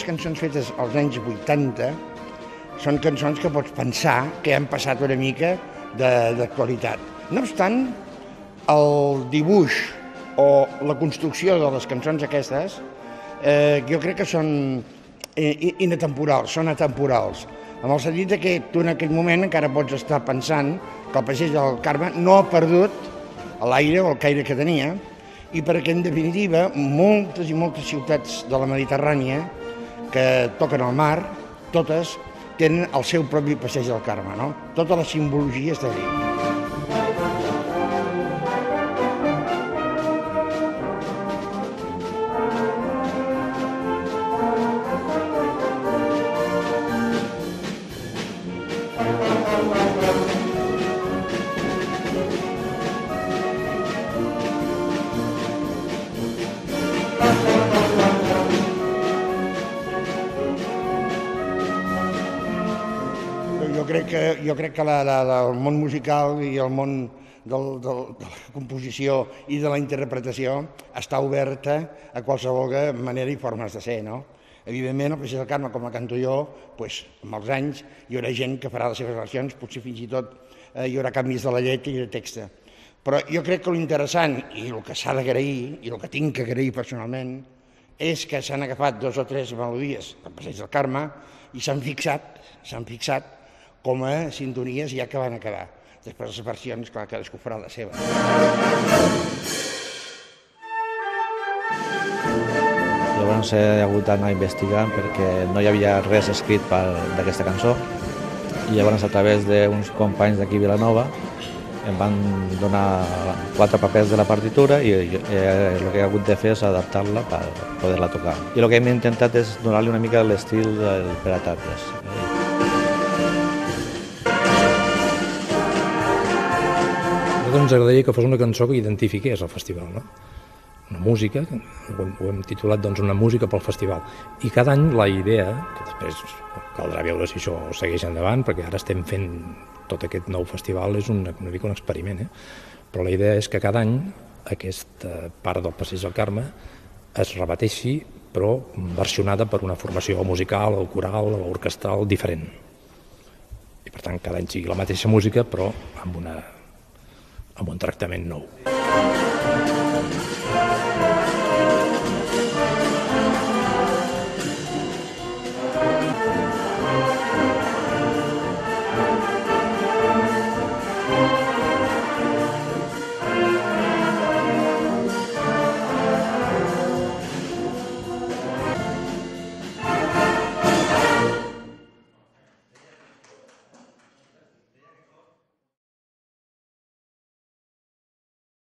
Cançons fetes als anys 80 són cançons que pots pensar que han passat una mica d'actualitat. No obstant, el dibuix o la construcció de les cançons aquestes jo crec que són inatemporals, són atemporals, en el sentit que tu en aquell moment encara pots estar pensant que el passeig del Carme no ha perdut l'aire o el caire que tenia i perquè, en definitiva, moltes i moltes ciutats de la Mediterrània que toquen al mar, totes tenen el seu propi passeig del Carme, no? Tota la simbologia està allí. Jo crec que el món musical i el món de la composició i de la interpretació està oberta a qualsevol manera i formes de ser, no? Evidentment, el Passeig del Carme, com la canto jo, amb els anys hi haurà gent que farà les seves versions, potser fins i tot hi haurà canvis de la lletra i de text. Però jo crec que l'interessant i el que s'ha d'agrair, i el que tinc que agrair personalment, és que s'han agafat 2 o 3 melodies del Passeig del Carme i s'han fixat com a sintonies ja que van acabar. Després les versions, clar, cadascú farà la seva. Llavors he hagut d'anar investigant perquè no hi havia res escrit d'aquesta cançó i llavors a través d'uns companys d'aquí a Vilanova em van donar 4 papers de la partitura i el que he hagut de fer és adaptar-la per poder-la tocar. I el que hem intentat és donar-li una mica l'estil del Pere Tàpies. Ens agradaria que fos una cançó que identifiqués el festival, no? Una música, ho hem titulat una música pel festival. I cada any la idea, que després caldrà veure si això segueix endavant, perquè ara estem fent tot aquest nou festival, és una mica un experiment, però la idea és que cada any aquesta part del Passeig del Carme es repeteixi, però versionada per una formació musical, o coral, o orquestral diferent. I per tant, cada any sigui la mateixa música, però amb un tractament nou.